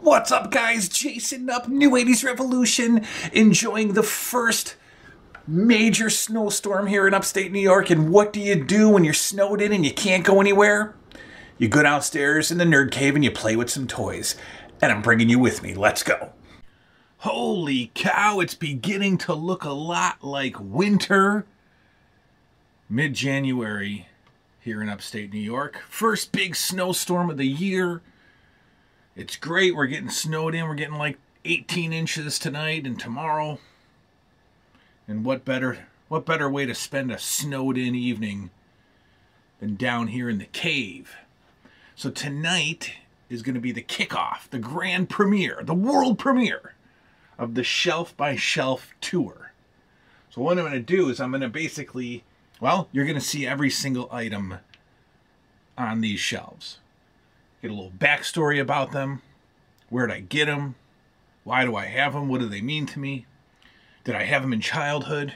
What's up, guys? Jason up, New 80s Revolution, enjoying the first major snowstorm here in upstate New York. And what do you do when you're snowed in and you can't go anywhere? You go downstairs in the nerd cave and you play with some toys. And I'm bringing you with me. Let's go. Holy cow, it's beginning to look a lot like winter. Mid-January here in upstate New York. First big snowstorm of the year. It's great. We're getting snowed in. We're getting like 18 inches tonight and tomorrow. And what better way to spend a snowed in evening than down here in the cave? So tonight is going to be the kickoff, the grand premiere, the world premiere of the Shelf by Shelf tour. So what I'm going to do is I'm going to basically, well, you're going to see every single item on these shelves. Get a little backstory about them. Where did I get them? Why do I have them? What do they mean to me? Did I have them in childhood?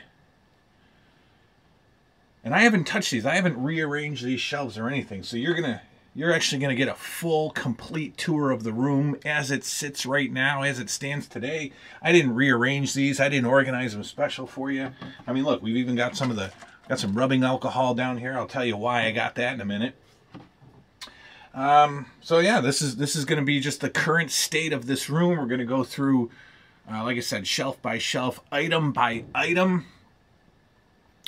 And I haven't touched these. I haven't rearranged these shelves or anything. So you're actually gonna get a full, complete tour of the room as it sits right now, as it stands today. I didn't rearrange these. I didn't organize them special for you. I mean, look, we've even got some rubbing alcohol down here. I'll tell you why I got that in a minute. So yeah, this is going to be just the current state of this room. We're going to go through, like I said, shelf by shelf, item by item.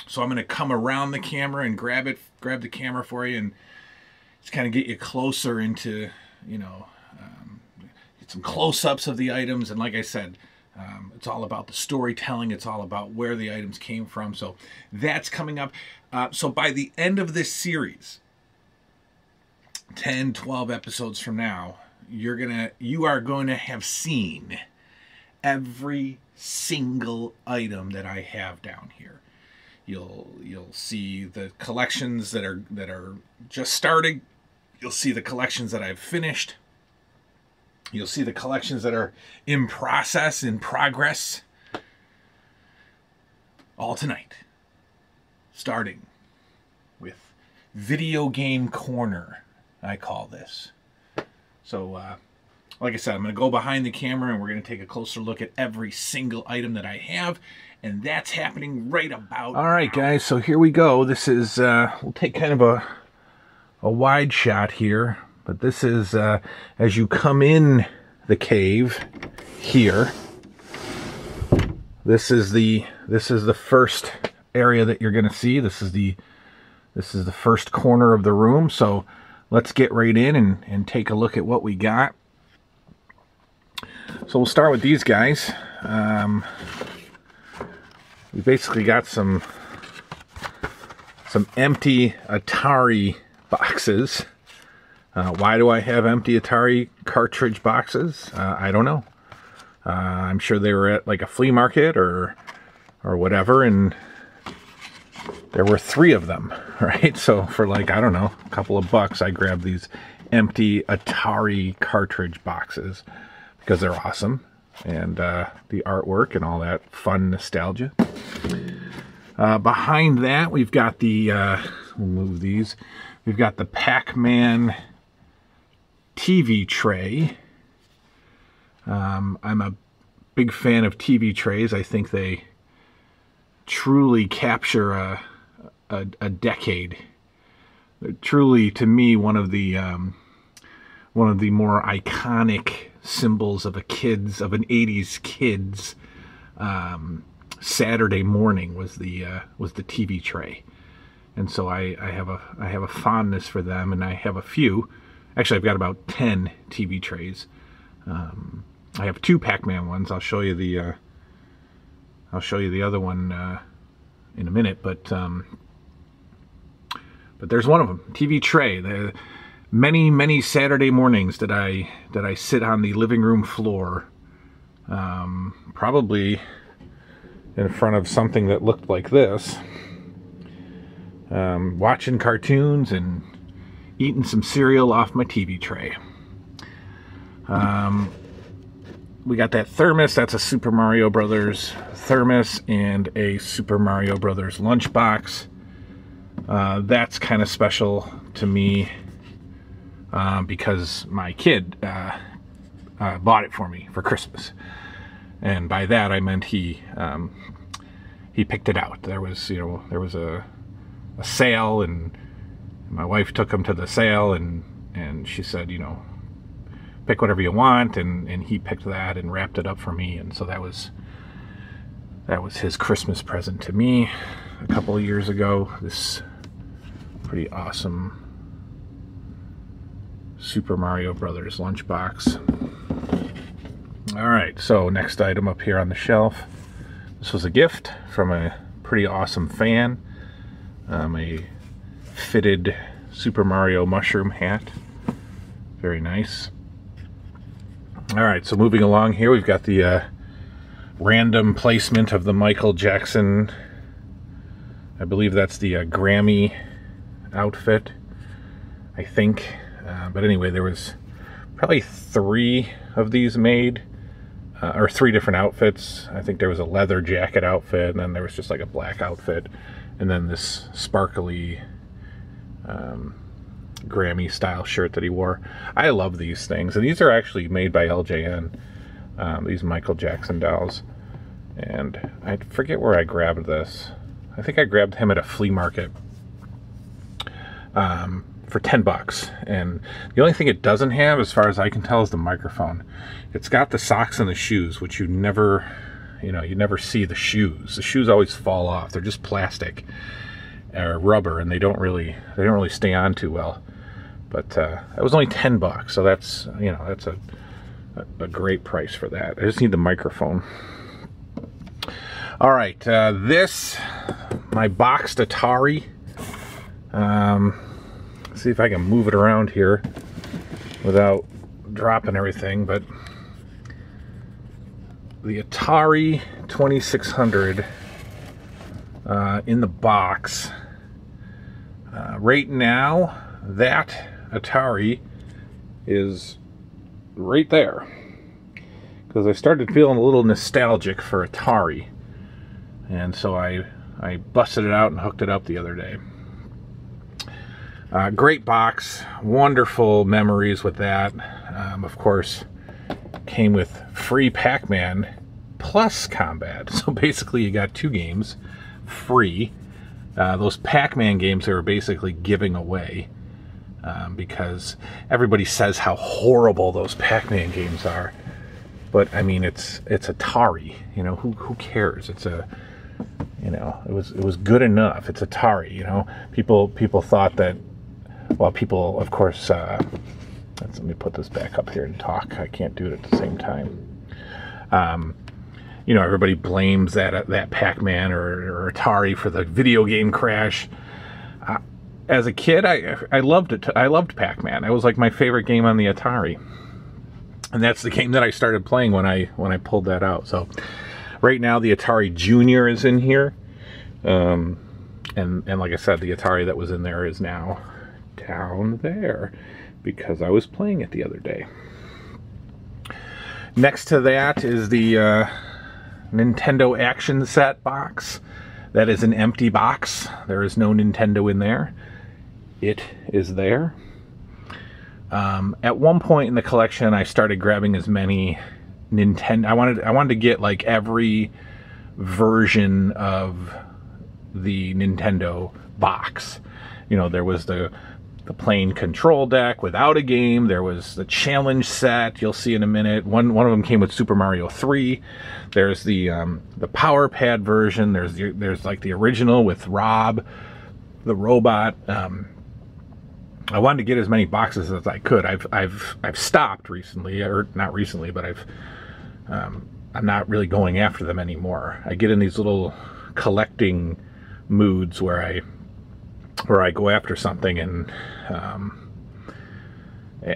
So I'm going to come around the camera and grab the camera for you and just kind of get you closer into, you know, get some close-ups of the items. And like I said, it's all about the storytelling. It's all about where the items came from. So that's coming up. So by the end of this series, 10, 12 episodes from now, you are going to have seen every single item that I have down here. You'll see the collections that are just starting. You'll see the collections that I've finished. You'll see the collections that are in process, in progress. All tonight. Starting with Video Game Corner, I call this. So, like I said, I'm going to go behind the camera and we're going to take a closer look at every single item that I have. And that's happening right about now. All right, guys, so here we go. This is, we'll take kind of a wide shot here. But this is, as you come in the cave here, this is the first area that you're going to see. This is the first corner of the room. So let's get right in and take a look at what we got. So we'll start with these guys. We basically got some empty Atari boxes. Why do I have empty Atari cartridge boxes? I don't know. I'm sure they were at like a flea market or whatever, and there were 3 of them, right? So for like, I don't know, a couple of bucks, I grabbed these empty Atari cartridge boxes because they're awesome. And the artwork and all that fun nostalgia. Behind that, we've got the, we'll move these. We've got the Pac-Man TV Tray. I'm a big fan of TV trays. I think they truly capture a decade. They're truly, to me, one of the more iconic symbols of an 80s kids Saturday morning was the TV tray. And so I have a fondness for them, and I have a few. Actually, I've got about 10 TV trays. I have 2 Pac-Man ones. I'll show you the other one in a minute, but there's one of them, TV tray. Many Saturday mornings that I sit on the living room floor, probably in front of something that looked like this, watching cartoons and eating some cereal off my TV tray. We got that thermos. That's a Super Mario Brothers thermos and a Super Mario Brothers lunchbox. That's kind of special to me because my kid bought it for me for Christmas. And by that I meant he picked it out. There was, you know, there was a sale, and my wife took him to the sale, and she said, you know, pick whatever you want, and he picked that and wrapped it up for me. And so that was his Christmas present to me a couple of years ago. This pretty awesome Super Mario Brothers lunchbox. All right, so next item up here on the shelf. This was a gift from a pretty awesome fan. A fitted Super Mario mushroom hat. Very nice. All right, so moving along here, we've got the random placement of the Michael Jackson, I believe that's the Grammy outfit, I think. But anyway, there was probably 3 of these made, or 3 different outfits. I think there was a leather jacket outfit, and then there was just like a black outfit, and then this sparkly Grammy style shirt that he wore. I love these things, and these are actually made by LJN, these Michael Jackson dolls. And I forget where I grabbed this. I think I grabbed him at a flea market for 10 bucks. And the only thing it doesn't have, as far as I can tell, is the microphone. It's got the socks and the shoes, which you never, you know, you never see the shoes. The shoes always fall off. They're just plastic or rubber, and they don't really stay on too well. But that was only 10 bucks, so that's, you know, that's a great price for that. I just need the microphone. All right, this, my boxed Atari. See if I can move it around here without dropping everything, but the Atari 2600 in the box. Right now, that Atari is right there, because I started feeling a little nostalgic for Atari, and so I busted it out and hooked it up the other day. Great box, wonderful memories with that. Of course, came with free Pac-Man plus Combat. So basically you got 2 games free. Those Pac-Man games they were basically giving away because everybody says how horrible those Pac-Man games are. But I mean, it's Atari, you know, who cares? It's a, you know, it was good enough. It's Atari, you know. People thought that, well, people, of course, let me put this back up here and talk. I can't do it at the same time. You know, everybody blames that Pac-Man or Atari for the video game crash. As a kid, I loved it. I loved Pac-Man. It was like my favorite game on the Atari, and that's the game that I started playing when I pulled that out. So, right now the Atari Junior is in here, and like I said, the Atari that was in there is now down there because I was playing it the other day. Next to that is the Nintendo Action Set box. That is an empty box. There is no Nintendo in there. It is there. At one point in the collection, I started grabbing as many Nintendo. I wanted to get like every version of the Nintendo box. You know, there was the plain control deck without a game. There was the challenge set. You'll see in a minute. One of them came with Super Mario 3. There's the Power Pad version. There's like the original with Rob, the robot. I wanted to get as many boxes as I could. I've stopped recently, or not recently, but I'm not really going after them anymore. I get in these little collecting moods where I go after something and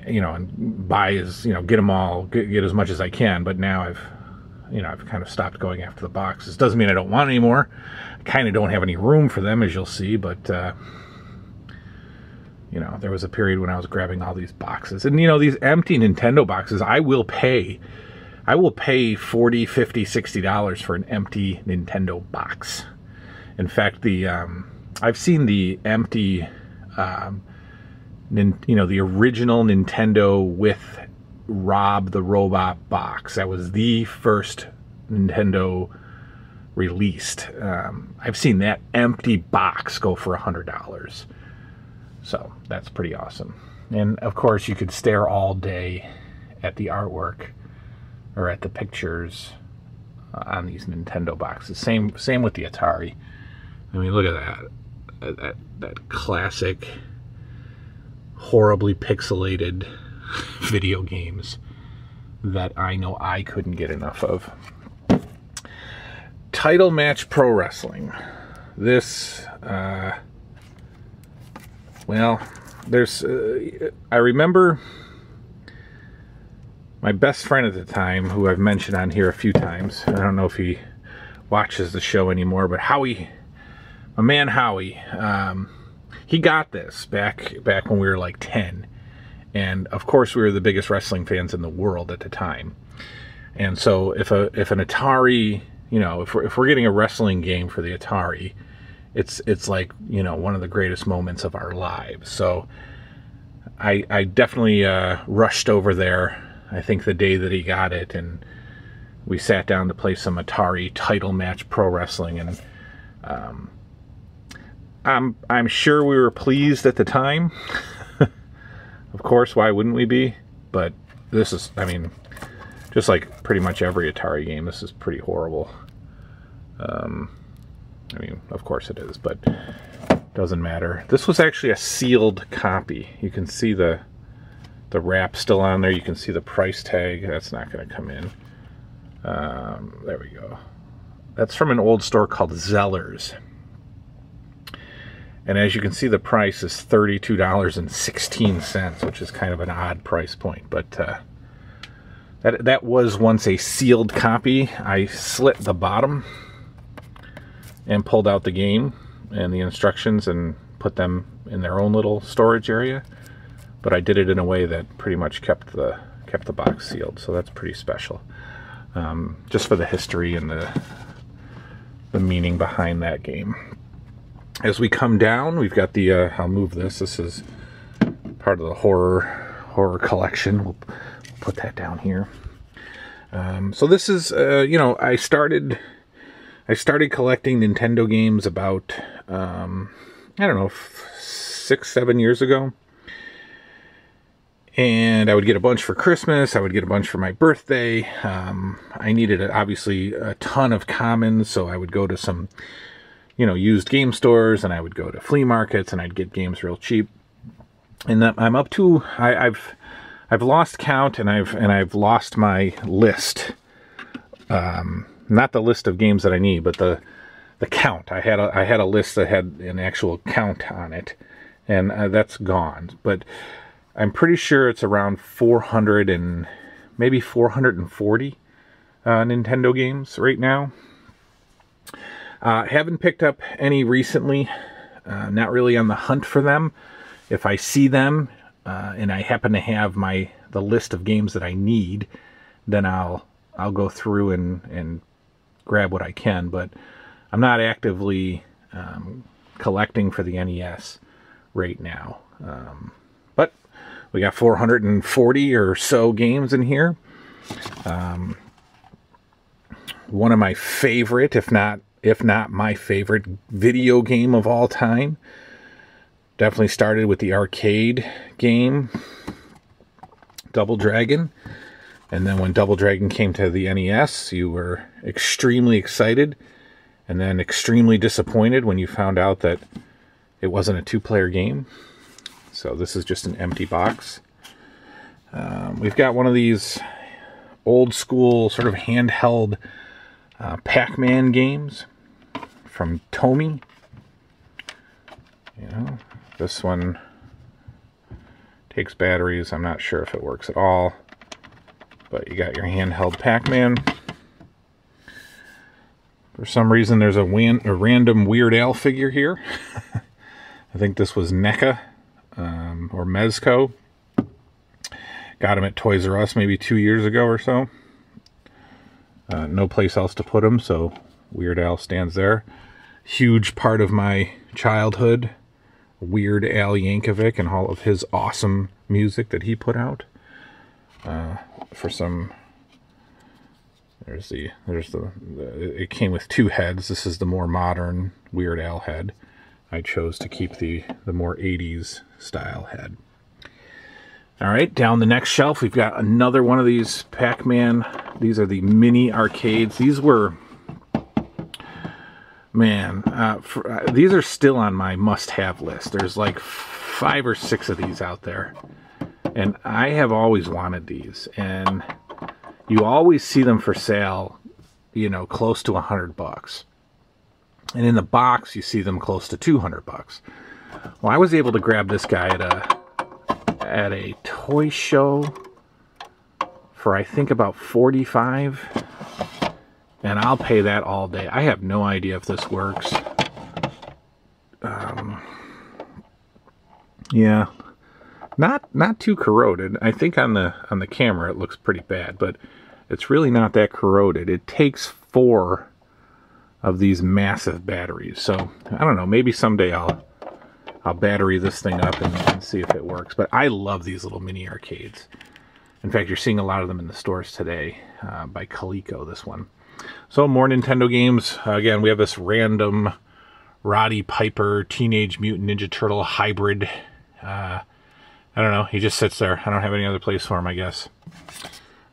you know, and buy as, you know, get them all, get as much as I can. But now I've kind of stopped going after the boxes. Doesn't mean I don't want any more. I kind of don't have any room for them, as you'll see, but you know, there was a period when I was grabbing all these boxes. And you know, these empty Nintendo boxes, I will pay $40, $50, $60 for an empty Nintendo box. In fact, I've seen the empty, you know, the original Nintendo with Rob the Robot box. That was the first Nintendo released. I've seen that empty box go for $100. So that's pretty awesome. And of course you could stare all day at the artwork or at the pictures on these Nintendo boxes. Same with the Atari. I mean, look at that classic, horribly pixelated video games that I know I couldn't get enough of. Title Match Pro Wrestling. This, well, there's, I remember my best friend at the time, who I've mentioned on here a few times. I don't know if he watches the show anymore, but Howie, my man Howie, he got this back when we were like 10. And of course we were the biggest wrestling fans in the world at the time. And so if an Atari, you know, if we're getting a wrestling game for the Atari, it's like, you know, one of the greatest moments of our lives. So I definitely rushed over there, I think the day that he got it, and we sat down to play some Atari Title Match Pro Wrestling, and I'm sure we were pleased at the time. Of course, why wouldn't we be? But this is, I mean, just like pretty much every Atari game, this is pretty horrible. I mean, of course it is, but doesn't matter. This was actually a sealed copy. You can see the wrap still on there. You can see the price tag. That's not going to come in. There we go. That's from an old store called Zeller's. And as you can see, the price is $32.16, which is kind of an odd price point. But that was once a sealed copy. I slit the bottom and pulled out the game and the instructions and put them in their own little storage area. But I did it in a way that pretty much kept the box sealed. So that's pretty special. Just for the history and the meaning behind that game. As we come down, we've got the, I'll move this. This is part of the horror collection. We'll put that down here. So this is, you know, I started collecting Nintendo games about, I don't know, 6-7 years ago. And I would get a bunch for Christmas. I would get a bunch for my birthday. I needed, obviously, a ton of commons, so I would go to some, you know, used game stores, and I would go to flea markets, and I'd get games real cheap. And I'm up to, I've lost count, and I've lost my list. Not the list of games that I need, but the count. I had a list that had an actual count on it, and that's gone. But I'm pretty sure it's around 400 and maybe 440 Nintendo games right now. Haven't picked up any recently. Not really on the hunt for them. If I see them and I happen to have the list of games that I need, then I'll go through and grab what I can. But I'm not actively collecting for the NES right now. But we got 440 or so games in here. One of my favorite, if not my favorite video game of all time. Definitely started with the arcade game, Double Dragon. And then when Double Dragon came to the NES, you were extremely excited and then extremely disappointed when you found out that it wasn't a two-player game. So this is just an empty box. We've got one of these old school sort of handheld Pac-Man games from Tomy. You know, this one takes batteries. I'm not sure if it works at all. But you got your handheld Pac-Man. For some reason, there's a random Weird Al figure here. I think this was NECA or Mezco. Got him at Toys R Us maybe 2 years ago or so. No place else to put him, so Weird Al stands there. Huge part of my childhood. Weird Al Yankovic and all of his awesome music that he put out. for some. It came with 2 heads. This is the more modern Weird Al head. I chose to keep the more 80s style head. All right, down the next shelf, we've got another one of these Pac-Man. These are the mini arcades. These were, man, these are still on my must-have list. There's like 5 or 6 of these out there. And I have always wanted these. And you always see them for sale, you know, close to $100. And in the box, you see them close to $200. Well, I was able to grab this guy at a toy show for I think about $45, and I'll pay that all day. I have no idea if this works. Yeah, not too corroded. I think on the camera it looks pretty bad, but it's really not that corroded. It takes 4 of these massive batteries, so I don't know. Maybe someday I'll battery this thing up and see if it works. But I love these little mini arcades. In fact, you're seeing a lot of them in the stores today by Coleco, this one. So more Nintendo games. Again, we have this random Roddy Piper Teenage Mutant Ninja Turtle hybrid. I don't know. He just sits there. I don't have any other place for him, I guess.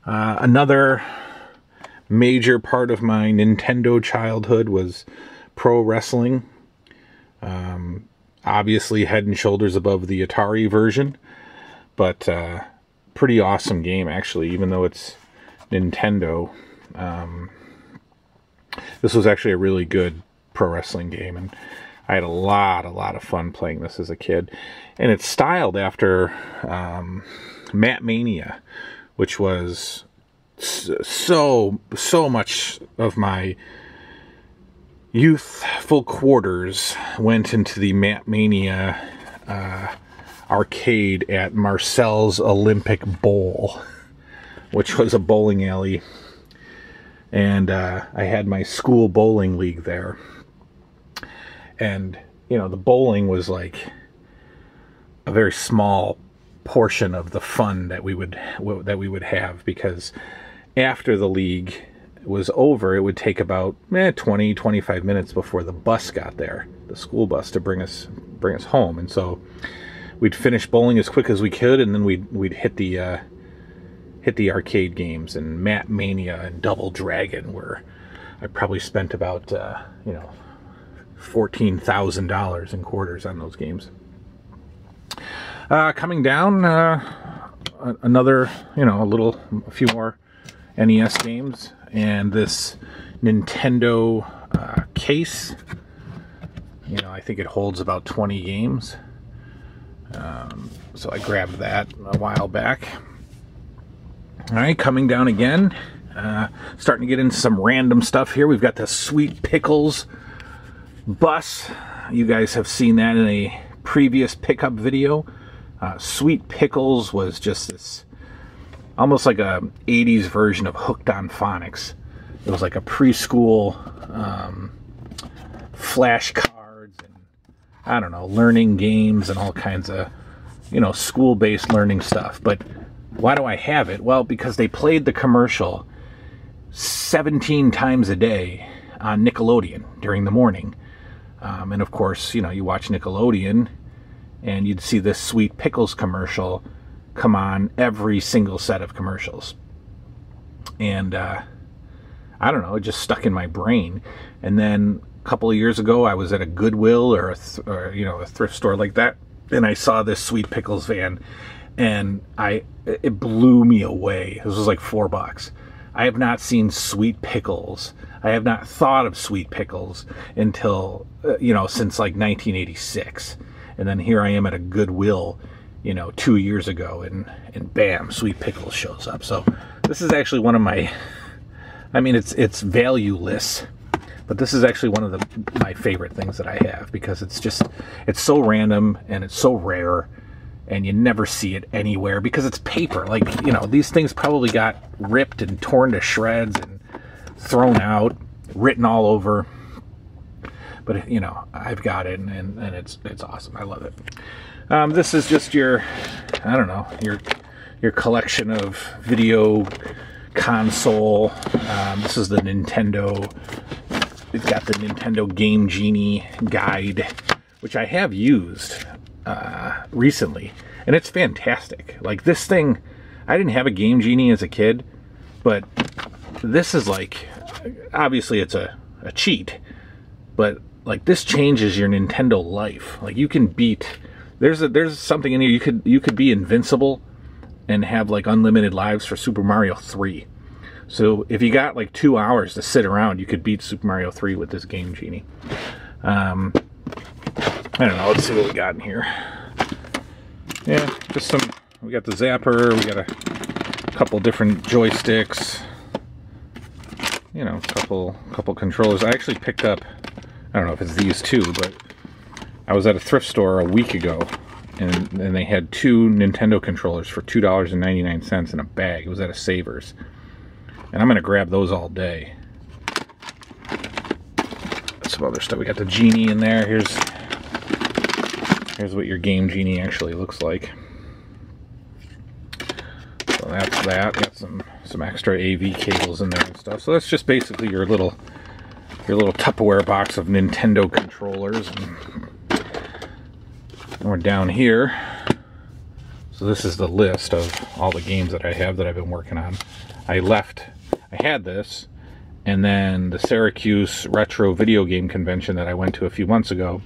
Another major part of my Nintendo childhood was pro wrestling. Obviously head and shoulders above the Atari version, but pretty awesome game, actually, even though it's Nintendo. This was actually a really good pro wrestling game, and I had a lot of fun playing this as a kid. And it's styled after Mat Mania, which was so much of my youthful quarters went into the Mat Mania arcade at Marcel's Olympic Bowl, which was a bowling alley. And I had my school bowling league there. And, you know, the bowling was like a very small portion of the fun that we would have, because after the league was over, it would take about 20-25 minutes before the bus got there, the school bus, to bring us home. And so we'd finish bowling as quick as we could, and then we'd hit the arcade games. And Mat Mania and Double Dragon, where I probably spent about $14,000 in quarters on those games. Coming down, another, a few more NES games, and this Nintendo case. I think it holds about 20 games. So I grabbed that a while back. All right, coming down again, starting to get into some random stuff here. We've got the Sweet Pickles Bus. You guys have seen that in a previous pickup video. Sweet Pickles was just this, almost like a 80s version of Hooked on Phonics. It was like a preschool flashcards and, I don't know, learning games and all kinds of, school-based learning stuff. But why do I have it? Well, because they played the commercial 17 times a day on Nickelodeon during the morning. And of course, you watch Nickelodeon and you'd see this Sweet Pickles commercial come on every single set of commercials. And I don't know, it just stuck in my brain. And then a couple of years ago, I was at a Goodwill or a thrift store like that, and I saw this Sweet Pickles van, and it blew me away. This was like $4. I have not seen Sweet Pickles. I have not thought of Sweet Pickles until since like 1986. And then here I am at a Goodwill, 2 years ago, and bam, Sweet Pickles shows up. So this is actually one of my, it's valueless, but this is actually one of my favorite things that I have, because it's so random and it's so rare, and you never see it anywhere because it's paper. Like, these things probably got ripped and torn to shreds and thrown out, written all over. But, I've got it, and it's awesome. I love it. This is just your your collection of video console. This is the Nintendo. We've got the Nintendo Game Genie guide, which I have used recently, and it's fantastic. Like, this thing, I didn't have a Game Genie as a kid, but this is like, obviously it's a cheat, but like, this changes your Nintendo life. Like, you can beat, there's something in here, you could be invincible and have like unlimited lives for Super Mario 3. So if you got like 2 hours to sit around, you could beat Super Mario 3 with this Game Genie. I don't know, let's see what we got in here. Yeah, just some, we got the zapper, we got a couple different joysticks, you know, a couple controllers. I actually picked up, I don't know if it's these two, but I was at a thrift store a week ago, and they had 2 Nintendo controllers for $2.99 in a bag. It was at a Savers. And I'm going to grab those all day. Some other stuff. We got the Genie in there. Here's what your Game Genie actually looks like. So that's that. Got some extra AV cables in there and stuff. So that's just basically your little Tupperware box of Nintendo controllers. And we're down here. So this is the list of all the games that I have that I've been working on. I had this, and then the Syracuse Retro Video Game Convention that I went to a few months ago,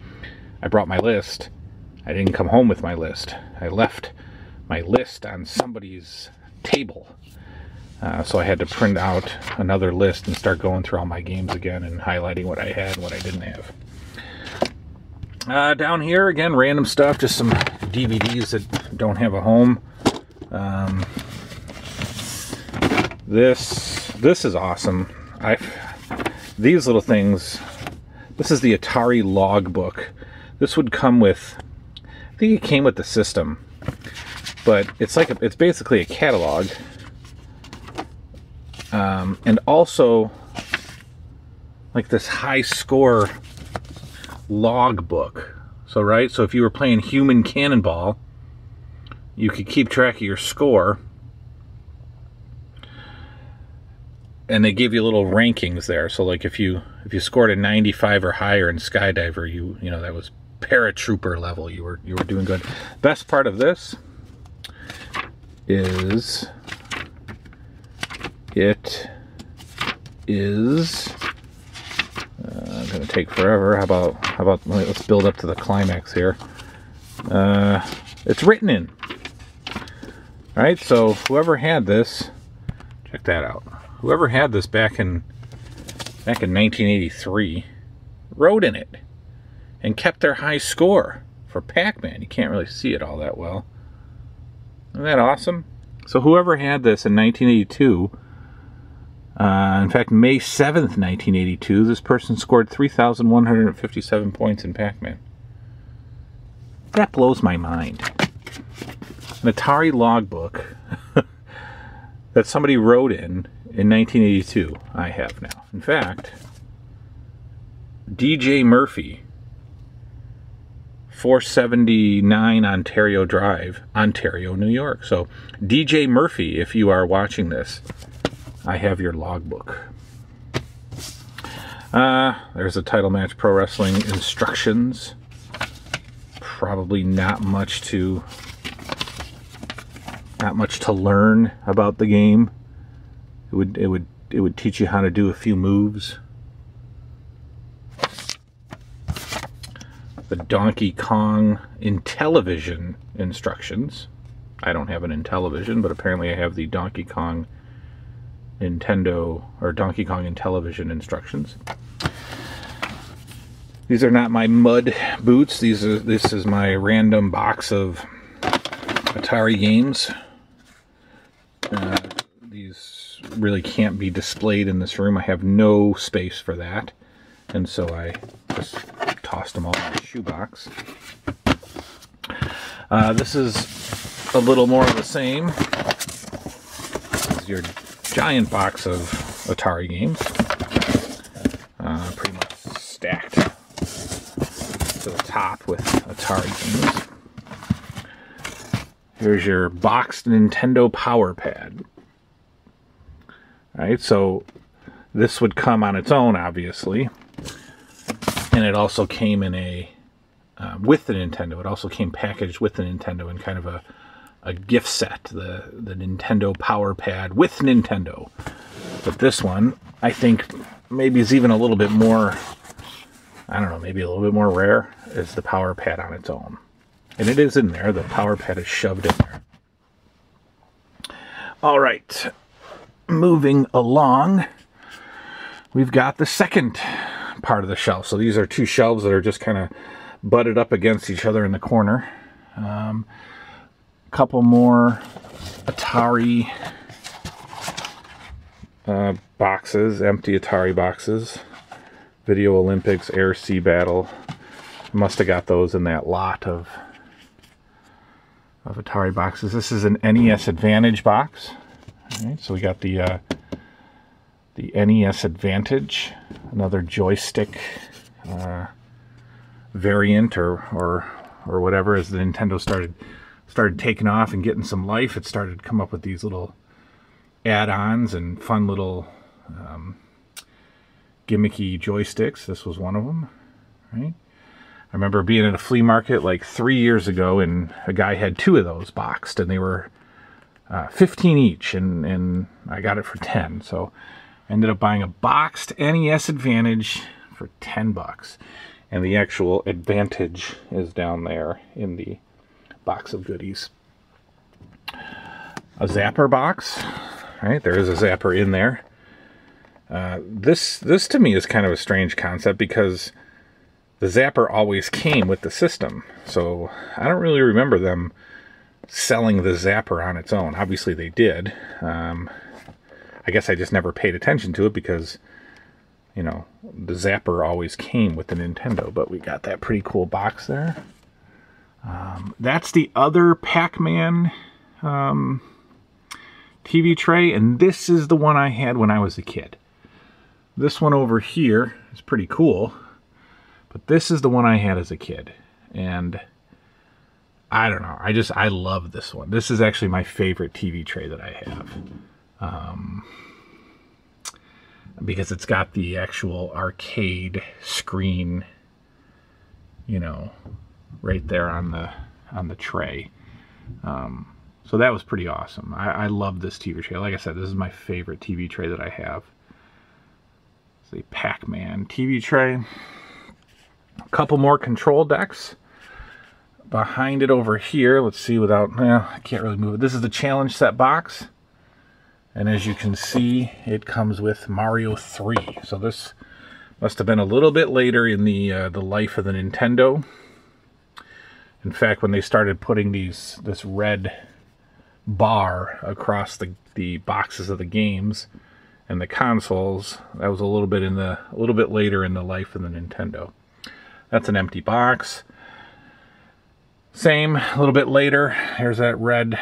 I brought my list. I didn't come home with my list. I left my list on somebody's table. So I had to print out another list and start going through all my games again and highlighting what I had and what I didn't have. Down here, again, random stuff, just some DVDs that don't have a home. This is awesome. These little things, this is the Atari Log Book. This would come with, I think it came with the system, but it's basically a catalog. And also like this high score log book. So if you were playing Human Cannonball, you could keep track of your score. And they give you little rankings there. So like if you scored a 95 or higher in Skydiver, you know that was paratrooper level. You were doing good. Best part of this is it is going to take forever. How about let's build up to the climax here. It's written in. All right, so whoever had this, check that out. Whoever had this back in 1983 wrote in it and kept their high score for Pac-Man. You can't really see it all that well. Isn't that awesome? So whoever had this in 1982, in fact, May 7th, 1982, this person scored 3,157 points in Pac-Man. That blows my mind. An Atari Logbook that somebody wrote in 1982, I have now. In fact, DJ Murphy, 479 Ontario Drive, Ontario, New York. So, DJ Murphy, if you are watching this, I have your logbook. There's a Title Match Pro Wrestling instructions. Probably not much to learn about the game. It would teach you how to do a few moves. The Donkey Kong Intellivision instructions. I don't have an Intellivision, but apparently I have the Donkey Kong Nintendo or Donkey Kong Intellivision instructions. These are not my mud boots. This is my random box of Atari games. These really can't be displayed in this room. I have no space for that, and so I just tossed them all in a shoebox. This is a little more of the same. This is your giant box of Atari games, pretty much stacked to the top with Atari games. Here's your boxed Nintendo Power Pad. All right, so this would come on its own, obviously. And it also came in a, with the Nintendo. It also came packaged with the Nintendo in kind of a gift set. The Nintendo Power Pad with Nintendo. But this one, I think, maybe is even a little bit more, I don't know, maybe a little bit more rare, is the Power Pad on its own. And it is in there. The Power Pad is shoved in there. All right. Moving along, we've got the second part of the shelf. So these are two shelves that are just kind of butted up against each other in the corner. A couple more Atari boxes, empty Atari boxes. Video Olympics, Air Sea Battle. Must have got those in that lot of Atari boxes. This is an NES Advantage box. All right, so we got the NES Advantage, another joystick variant or whatever. As the Nintendo started taking off and getting some life, it started to come up with these little add-ons and fun little gimmicky joysticks. This was one of them, right? I remember being at a flea market like 3 years ago, and a guy had two of those boxed, and they were 15 each, and I got it for 10. So I ended up buying a boxed NES Advantage for 10 bucks. And the actual Advantage is down there in the box of goodies. A zapper box, right? There is a zapper in there. This to me is kind of a strange concept because the zapper always came with the system. So I don't really remember them selling the zapper on its own. Obviously they did. I guess I just never paid attention to it because, you know, the zapper always came with the Nintendo. But we got that pretty cool box there. That's the other Pac-Man TV tray, and this is the one I had when I was a kid. This one over here is pretty cool, but this is the one I had as a kid, and I don't know, I love this one. This is actually my favorite TV tray that I have, because it's got the actual arcade screen, you know, right there on the tray. So that was pretty awesome. I love this TV tray. Like I said, this is my favorite TV tray that I have. It's a Pac-Man TV tray. A couple more control decks. Behind it over here, let's see without, I can't really move it. This is the challenge set box. And as you can see, it comes with Mario 3. So this must have been a little bit later in the life of the Nintendo. In fact, when they started putting this red bar across the boxes of the games and the consoles, that was a little bit later in the life of the Nintendo. That's an empty box. Same, a little bit later. Here's that red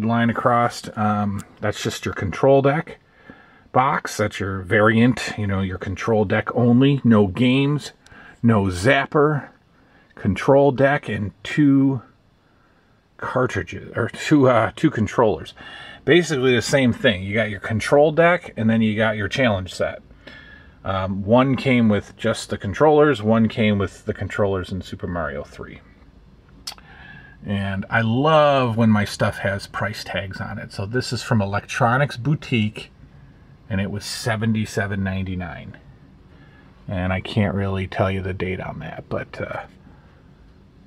line across. That's just your control deck box. That's your variant, you know, your control deck only. No games, no zapper, control deck, and two cartridges, or two controllers. Basically the same thing. You got your control deck, and then you got your challenge set. One came with just the controllers, one came with the controllers in Super Mario 3. And I love when my stuff has price tags on it. So this is from Electronics Boutique, and it was $77.99. And I can't really tell you the date on that, but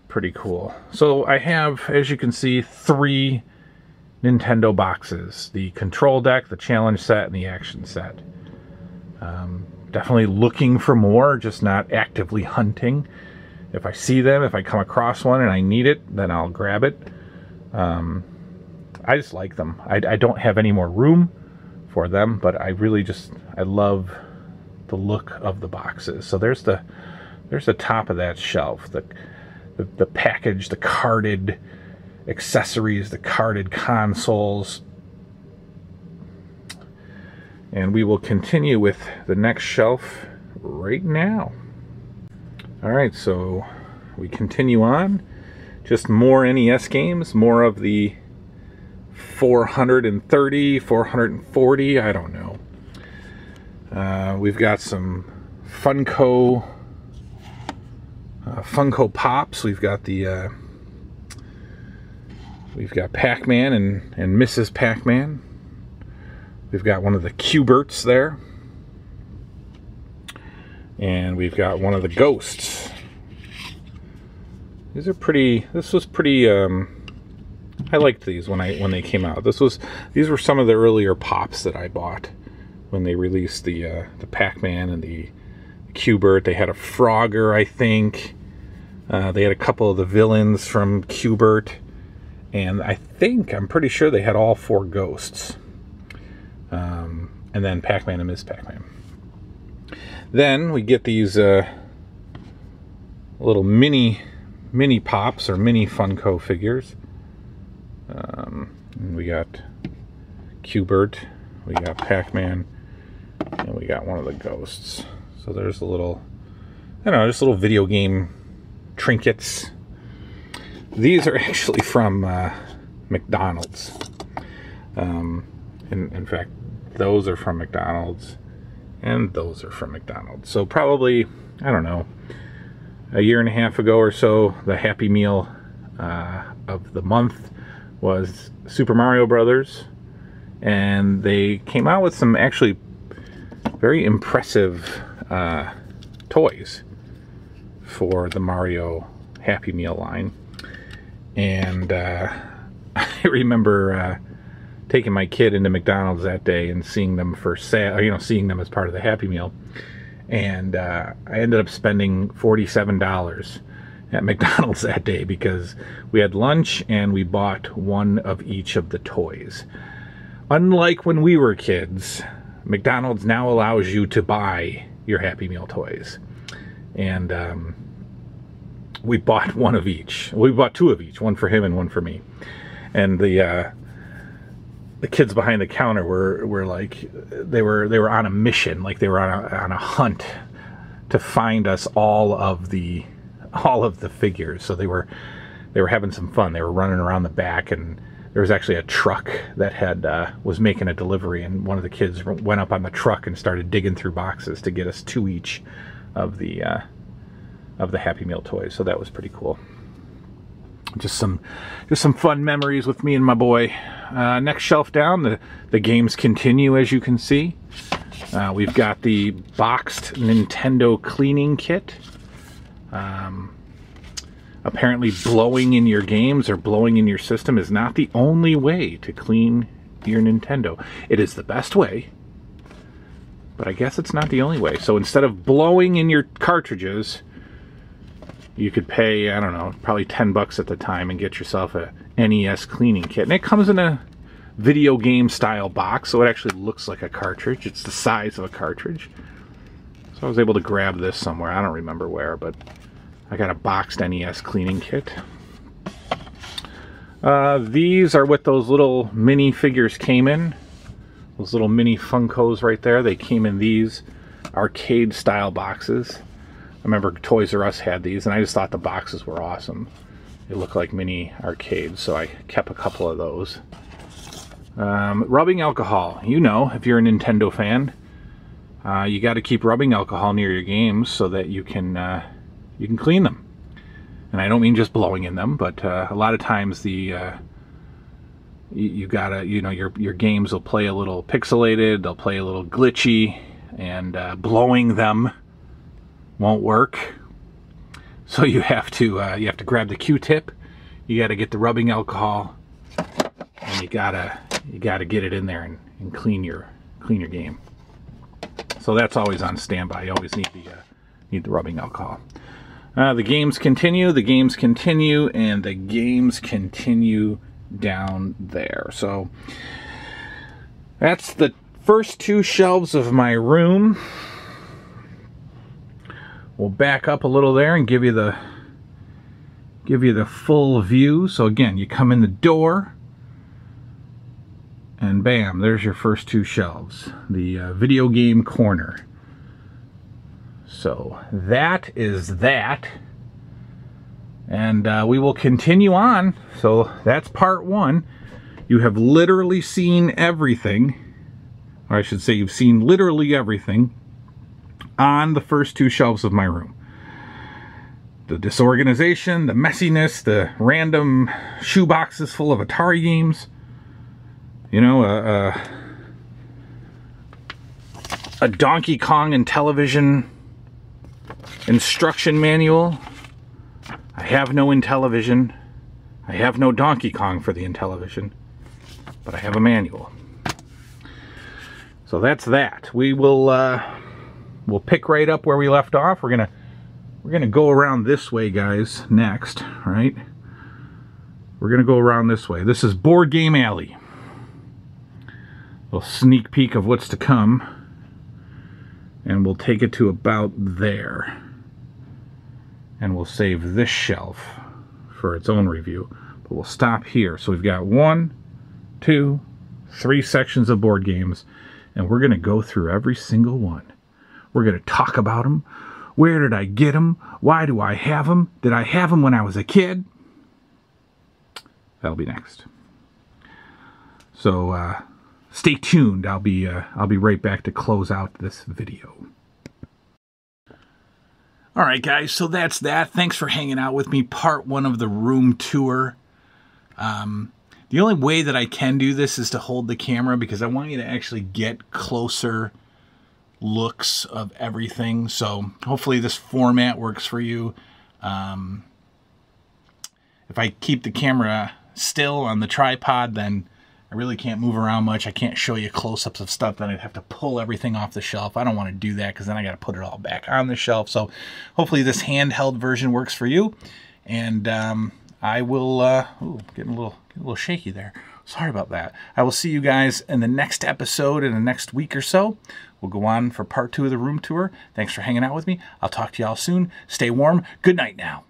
pretty cool. So I have, as you can see, 3 Nintendo boxes. The control deck, the challenge set, and the action set. Definitely looking for more, just not actively hunting. If I see them, if I come across one and I need it, then I'll grab it. I just like them. I don't have any more room for them, but I really I love the look of the boxes. So there's the top of that shelf. The package, the carded accessories, the carded consoles. And we will continue with the next shelf right now. Alright, so we continue on. Just more NES games, more of the 430, 440, I don't know. We've got some Funko Pops. We've got the we've got Pac-Man and Mrs. Pac-Man. We've got one of the Q-Berts there. And we've got one of the Ghosts. These are pretty, this was pretty, I liked these when they came out. These were some of the earlier Pops that I bought when they released the Pac-Man and the Q-Bert. They had a Frogger, I think. They had a couple of the villains from Q-Bert. And I'm pretty sure they had all 4 Ghosts. And then Pac-Man and Ms. Pac-Man. Then we get these little mini Pops or mini Funko figures. We got Q-Bert, we got Pac-Man, and we got one of the Ghosts. So there's a little, I don't know, just little video game trinkets. These are actually from McDonald's. In fact, those are from McDonald's, and those are from McDonald's. So probably, I don't know, a year and a half ago or so, the Happy Meal of the month was Super Mario Brothers, and they came out with some actually very impressive toys for the Mario Happy Meal line. And I remember taking my kid into McDonald's that day and seeing them for sale, you know, seeing them as part of the Happy Meal. And I ended up spending $47 at McDonald's that day because we had lunch and we bought one of each of the toys. Unlike when we were kids, McDonald's now allows you to buy your Happy Meal toys. And we bought one of each. We bought 2 of each, one for him and one for me. And the kids behind the counter were like, they were on a mission, like they were on a hunt to find us all of the figures. So they were having some fun. They were running around the back, and there was actually a truck that was making a delivery, and one of the kids went up on the truck and started digging through boxes to get us 2 each of the Happy Meal toys. So that was pretty cool. Just some fun memories with me and my boy. Next shelf down, the games continue, as you can see. We've got the boxed Nintendo cleaning kit. Apparently blowing in your games or blowing in your system is not the only way to clean your Nintendo. It is the best way, but I guess it's not the only way. So instead of blowing in your cartridges, you could pay, I don't know, probably 10 bucks at the time and get yourself a NES cleaning kit. And it comes in a video game style box, so it actually looks like a cartridge. It's the size of a cartridge. So I was able to grab this somewhere. I don't remember where, but I got a boxed NES cleaning kit. These are what those little mini figures came in. Those little mini Funkos right there. They came in these arcade style boxes. I remember Toys R Us had these, and I just thought the boxes were awesome. They look like mini arcades, so I kept a couple of those. Rubbing alcohol. You know, if you're a Nintendo fan, you got to keep rubbing alcohol near your games so that you can clean them. And I don't mean just blowing in them, but a lot of times you gotta, you know, your games will play a little pixelated, they'll play a little glitchy, and blowing them won't work. So you have to grab the Q-tip, you got to get the rubbing alcohol, and you gotta get it in there and clean your game. So that's always on standby. You always need the rubbing alcohol. The games continue, and the games continue down there. So that's the first 2 shelves of my room. We'll back up a little there and give you the full view. So again, you come in the door, and bam, there's your first 2 shelves. The video game corner. So that is that. And we will continue on. So that's part 1. You have literally seen everything, or I should say you've seen literally everything on the first 2 shelves of my room. The disorganization, the messiness, the random shoeboxes full of Atari games. You know, a Donkey Kong and television instruction manual. I have no Intellivision. I have no Donkey Kong for the Intellivision, but I have a manual. So that's that. We will we'll pick right up where we left off. We're gonna go around this way, guys, next, right? We're gonna go around this way. This is Board Game Alley. A little sneak peek of what's to come. And we'll take it to about there. And we'll save this shelf for its own review. But we'll stop here. So we've got 1, 2, 3 sections of board games. And we're gonna go through every single one. We're gonna talk about them. Where did I get them? Why do I have them? Did I have them when I was a kid? That'll be next. So stay tuned. I'll be right back to close out this video. All right, guys. So that's that. Thanks for hanging out with me. Part 1 of the room tour. The only way that I can do this is to hold the camera because I want you to actually get closer looks of everything. So hopefully this format works for you. If I keep the camera still on the tripod, then I really can't move around much. I can't show you close-ups of stuff. Then I'd have to pull everything off the shelf. I don't want to do that because then I got to put it all back on the shelf. So hopefully this handheld version works for you. And I will, ooh, getting a little shaky there. Sorry about that. I will see you guys in the next episode in the next week or so. We'll go on for part 2 of the room tour. Thanks for hanging out with me. I'll talk to y'all soon. Stay warm. Good night now.